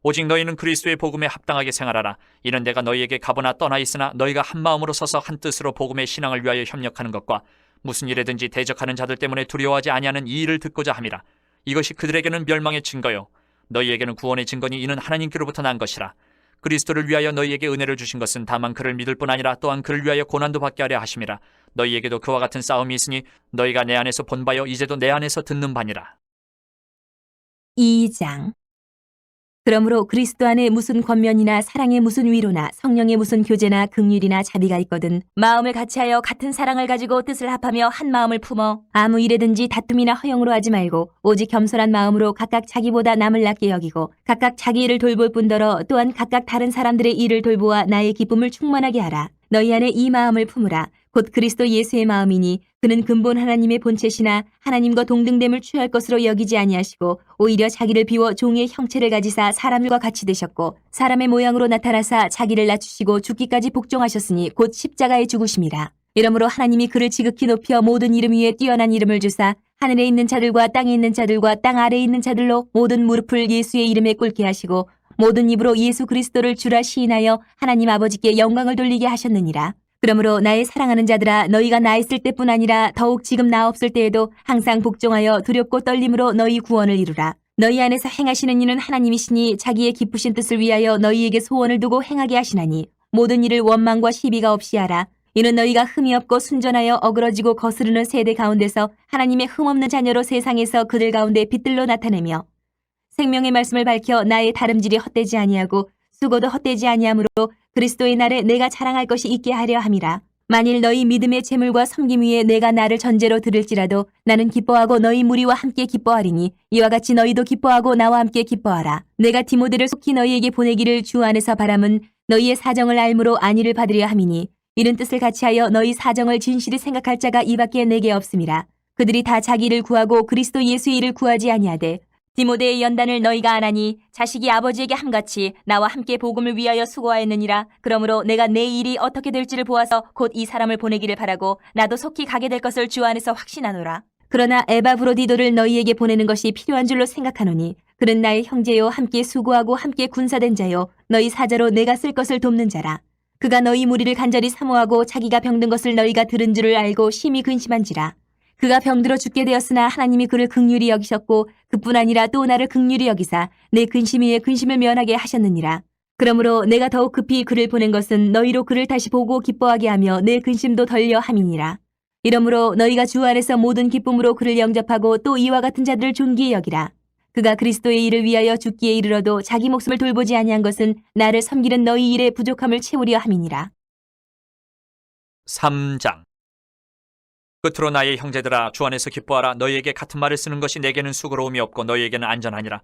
오직 너희는 그리스도의 복음에 합당하게 생활하라. 이는 내가 너희에게 가보나 떠나 있으나 너희가 한 마음으로 서서 한 뜻으로 복음의 신앙을 위하여 협력하는 것과 무슨 일에든지 대적하는 자들 때문에 두려워하지 아니하는 이 일을 듣고자 함이라. 이것이 그들에게는 멸망의 증거요 너희에게는 구원의 증거니 이는 하나님께로부터 난 것이라. 그리스도를 위하여 너희에게 은혜를 주신 것은 다만 그를 믿을 뿐 아니라 또한 그를 위하여 고난도 받게 하려 하심이라. 너희에게도 그와 같은 싸움이 있으니 너희가 내 안에서 본 바요 이제도 내 안에서 듣는 바니라. 2장. 그러므로 그리스도 안에 무슨 권면이나 사랑의 무슨 위로나 성령의 무슨 교제나 긍휼이나 자비가 있거든 마음을 같이하여 같은 사랑을 가지고 뜻을 합하며 한 마음을 품어 아무 일에든지 다툼이나 허영으로 하지 말고 오직 겸손한 마음으로 각각 자기보다 남을 낫게 여기고 각각 자기 일을 돌볼 뿐더러 또한 각각 다른 사람들의 일을 돌보아 나의 기쁨을 충만하게 하라. 너희 안에 이 마음을 품으라. 곧 그리스도 예수의 마음이니 그는 근본 하나님의 본체시나 하나님과 동등됨을 취할 것으로 여기지 아니하시고 오히려 자기를 비워 종의 형체를 가지사 사람들과 같이 되셨고 사람의 모양으로 나타나사 자기를 낮추시고 죽기까지 복종하셨으니 곧 십자가에 죽으심이라. 이러므로 하나님이 그를 지극히 높여 모든 이름 위에 뛰어난 이름을 주사 하늘에 있는 자들과 땅에 있는 자들과 땅 아래에 있는 자들로 모든 무릎을 예수의 이름에 꿇게 하시고 모든 입으로 예수 그리스도를 주라 시인하여 하나님 아버지께 영광을 돌리게 하셨느니라. 그러므로 나의 사랑하는 자들아, 너희가 나 있을 때뿐 아니라 더욱 지금 나 없을 때에도 항상 복종하여 두렵고 떨림으로 너희 구원을 이루라. 너희 안에서 행하시는 이는 하나님이시니 자기의 기쁘신 뜻을 위하여 너희에게 소원을 두고 행하게 하시나니 모든 일을 원망과 시비가 없이 하라. 이는 너희가 흠이 없고 순전하여 어그러지고 거스르는 세대 가운데서 하나님의 흠없는 자녀로 세상에서 그들 가운데 빛들로 나타내며 생명의 말씀을 밝혀 나의 다름질이 헛되지 아니하고 수고도 헛되지 아니하므로 그리스도의 날에 내가 자랑할 것이 있게 하려 함이라. 만일 너희 믿음의 재물과 섬김 위에 내가 나를 전제로 들을지라도 나는 기뻐하고 너희 무리와 함께 기뻐하리니 이와 같이 너희도 기뻐하고 나와 함께 기뻐하라. 내가 디모데를 속히 너희에게 보내기를 주 안에서 바람은 너희의 사정을 알므로 안위를 받으려 함이니 이런 뜻을 같이하여 너희 사정을 진실히 생각할 자가 이밖에 내게 없음이라. 그들이 다 자기를 구하고 그리스도 예수의 일을 구하지 아니하되 디모데의 연단을 너희가 안하니 자식이 아버지에게 함같이 나와 함께 복음을 위하여 수고하였느니라. 그러므로 내가 내 일이 어떻게 될지를 보아서 곧 이 사람을 보내기를 바라고 나도 속히 가게 될 것을 주 안에서 확신하노라. 그러나 에바브로디도를 너희에게 보내는 것이 필요한 줄로 생각하노니 그는 나의 형제요 함께 수고하고 함께 군사된 자요 너희 사자로 내가 쓸 것을 돕는 자라. 그가 너희 무리를 간절히 사모하고 자기가 병든 것을 너희가 들은 줄을 알고 심히 근심한지라. 그가 병들어 죽게 되었으나 하나님이 그를 긍휼히 여기셨고 그뿐 아니라 또 나를 긍휼히 여기사 내 근심 위에 근심을 면하게 하셨느니라. 그러므로 내가 더욱 급히 그를 보낸 것은 너희로 그를 다시 보고 기뻐하게 하며 내 근심도 덜려 함이니라. 이러므로 너희가 주 안에서 모든 기쁨으로 그를 영접하고 또 이와 같은 자들을 존귀히 여기라. 그가 그리스도의 일을 위하여 죽기에 이르러도 자기 목숨을 돌보지 아니한 것은 나를 섬기는 너희 일의 부족함을 채우려 함이니라. 3장. 끝으로 나의 형제들아, 주 안에서 기뻐하라. 너희에게 같은 말을 쓰는 것이 내게는 수고로움이 없고 너희에게는 안전하니라.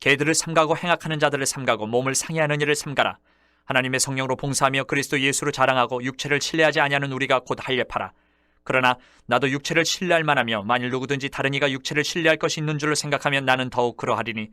개들을 삼가고 행악하는 자들을 삼가고 몸을 상해하는 일을 삼가라. 하나님의 성령으로 봉사하며 그리스도 예수로 자랑하고 육체를 신뢰하지 아니하는 우리가 곧 할례파라. 그러나 나도 육체를 신뢰할 만하며 만일 누구든지 다른 이가 육체를 신뢰할 것이 있는 줄로 생각하면 나는 더욱 그러하리니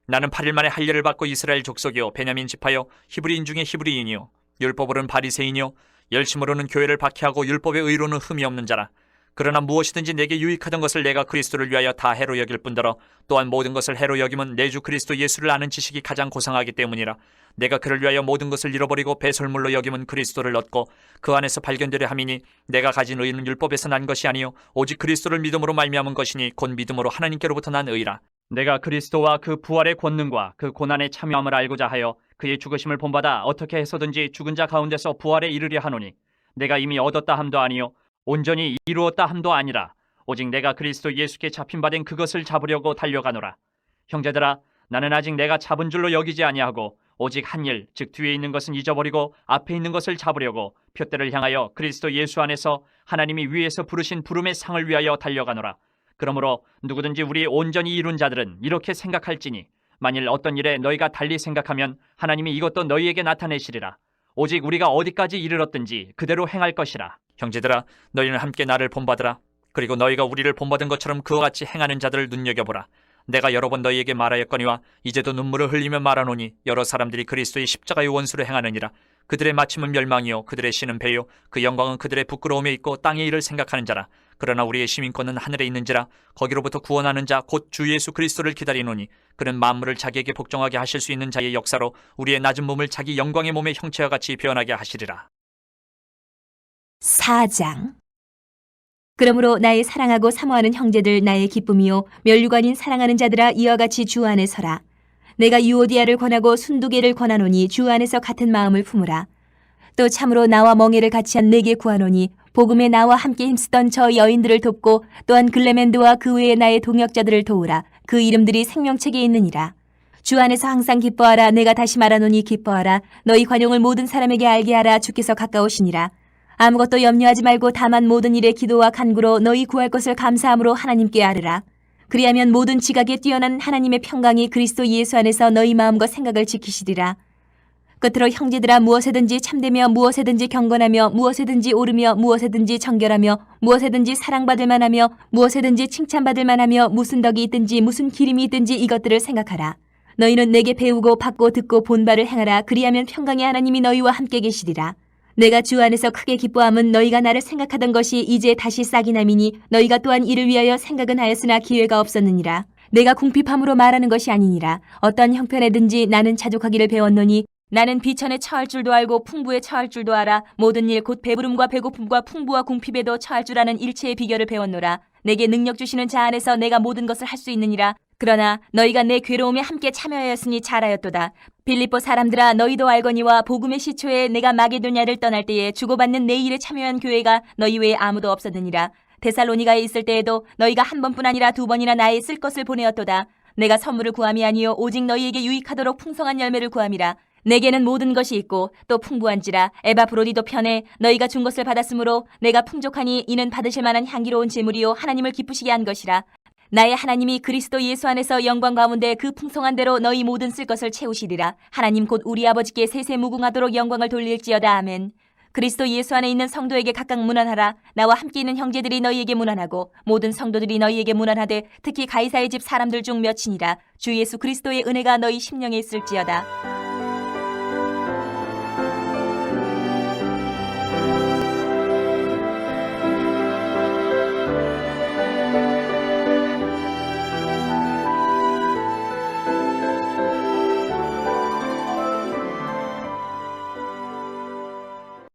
나는 8일 만에 할례를 받고 이스라엘 족속이요 베냐민 지파요 히브리인 중에 히브리인이요 율법으로는 바리새인이요 열심으로는 교회를 박해하고 율법의 의로는 흠이 없는 자라. 그러나 무엇이든지 내게 유익하던 것을 내가 그리스도를 위하여 다 해로 여길 뿐더러 또한 모든 것을 해로 여김은 내 주 그리스도 예수를 아는 지식이 가장 고상하기 때문이라. 내가 그를 위하여 모든 것을 잃어버리고 배설물로 여김은 그리스도를 얻고 그 안에서 발견되려 함이니 내가 가진 의는 율법에서 난 것이 아니요 오직 그리스도를 믿음으로 말미암은 것이니 곧 믿음으로 하나님께로부터 난 의라. 내가 그리스도와 그 부활의 권능과 그 고난에 참여함을 알고자 하여 그의 죽으심을 본받아 어떻게 해서든지 죽은 자 가운데서 부활에 이르려 하노니 내가 이미 얻었다 함도 아니요 온전히 이루었다 함도 아니라 오직 내가 그리스도 예수께 잡힌 바 된 그것을 잡으려고 달려가노라. 형제들아, 나는 아직 내가 잡은 줄로 여기지 아니하고 오직 한 일, 즉 뒤에 있는 것은 잊어버리고 앞에 있는 것을 잡으려고 표대를 향하여 그리스도 예수 안에서 하나님이 위에서 부르신 부름의 상을 위하여 달려가노라. 그러므로 누구든지 우리 온전히 이룬 자들은 이렇게 생각할지니 만일 어떤 일에 너희가 달리 생각하면 하나님이 이것도 너희에게 나타내시리라. 오직 우리가 어디까지 이르렀든지 그대로 행할 것이라. 형제들아, 너희는 함께 나를 본받으라. 그리고 너희가 우리를 본받은 것처럼 그와 같이 행하는 자들을 눈여겨보라. 내가 여러 번 너희에게 말하였거니와 이제도 눈물을 흘리며 말하노니 여러 사람들이 그리스도의 십자가의 원수를 행하느니라. 그들의 마침은 멸망이요 그들의 신은 배요 그 영광은 그들의 부끄러움에 있고 땅의 일을 생각하는 자라. 그러나 우리의 시민권은 하늘에 있는지라. 거기로부터 구원하는 자 곧 주 예수 그리스도를 기다리노니 그는 만물을 자기에게 복종하게 하실 수 있는 자의 역사로 우리의 낮은 몸을 자기 영광의 몸의 형체와 같이 변하게 하시리라. 4장. 그러므로 나의 사랑하고 사모하는 형제들 나의 기쁨이요 멸류관인 사랑하는 자들아 이와 같이 주 안에 서라. 내가 유오디아를 권하고 순두개를 권하노니 주 안에서 같은 마음을 품으라. 또 참으로 나와 멍에를 같이 한 내게 구하노니 복음에 나와 함께 힘쓰던 저 여인들을 돕고 또한 글레멘드와 그 외의 나의 동역자들을 도우라. 그 이름들이 생명책에 있느니라. 주 안에서 항상 기뻐하라. 내가 다시 말하노니 기뻐하라. 너희 관용을 모든 사람에게 알게 하라. 주께서 가까우시니라. 아무것도 염려하지 말고 다만 모든 일에 기도와 간구로 너희 구할 것을 감사함으로 하나님께 아뢰라. 그리하면 모든 지각에 뛰어난 하나님의 평강이 그리스도 예수 안에서 너희 마음과 생각을 지키시리라. 끝으로 형제들아, 무엇에든지 참되며 무엇에든지 경건하며 무엇에든지 옳으며 무엇에든지 정결하며 무엇에든지 사랑받을 만하며 무엇에든지 칭찬받을 만하며 무슨 덕이 있든지 무슨 기림이 있든지 이것들을 생각하라. 너희는 내게 배우고 받고 듣고 본 바를 행하라. 그리하면 평강의 하나님이 너희와 함께 계시리라. 내가 주 안에서 크게 기뻐함은 너희가 나를 생각하던 것이 이제 다시 싹이 남이니 너희가 또한 이를 위하여 생각은 하였으나 기회가 없었느니라. 내가 궁핍함으로 말하는 것이 아니니라. 어떤 형편에든지 나는 자족하기를 배웠노니 나는 비천에 처할 줄도 알고 풍부에 처할 줄도 알아. 모든 일 곧 배부름과 배고픔과 풍부와 궁핍에도 처할 줄 아는 일체의 비결을 배웠노라. 내게 능력 주시는 자 안에서 내가 모든 것을 할 수 있느니라. 그러나 너희가 내 괴로움에 함께 참여하였으니 잘하였도다. 빌립보 사람들아, 너희도 알거니와 복음의 시초에 내가 마게도냐를 떠날 때에 주고받는 내 일에 참여한 교회가 너희 외에 아무도 없었느니라. 데살로니가에 있을 때에도 너희가 한 번뿐 아니라 두 번이나 나의 쓸 것을 보내었도다. 내가 선물을 구함이 아니요 오직 너희에게 유익하도록 풍성한 열매를 구함이라. 내게는 모든 것이 있고 또 풍부한지라. 에바브로디도 편에 너희가 준 것을 받았으므로 내가 풍족하니 이는 받으실 만한 향기로운 제물이요 하나님을 기쁘시게 한 것이라. 나의 하나님이 그리스도 예수 안에서 영광 가운데 그 풍성한 대로 너희 모든 쓸 것을 채우시리라. 하나님 곧 우리 아버지께 세세 무궁하도록 영광을 돌릴지어다. 아멘. 그리스도 예수 안에 있는 성도에게 각각 문안하라. 나와 함께 있는 형제들이 너희에게 문안하고 모든 성도들이 너희에게 문안하되 특히 가이사의 집 사람들 중 몇이니라. 주 예수 그리스도의 은혜가 너희 심령에 있을지어다.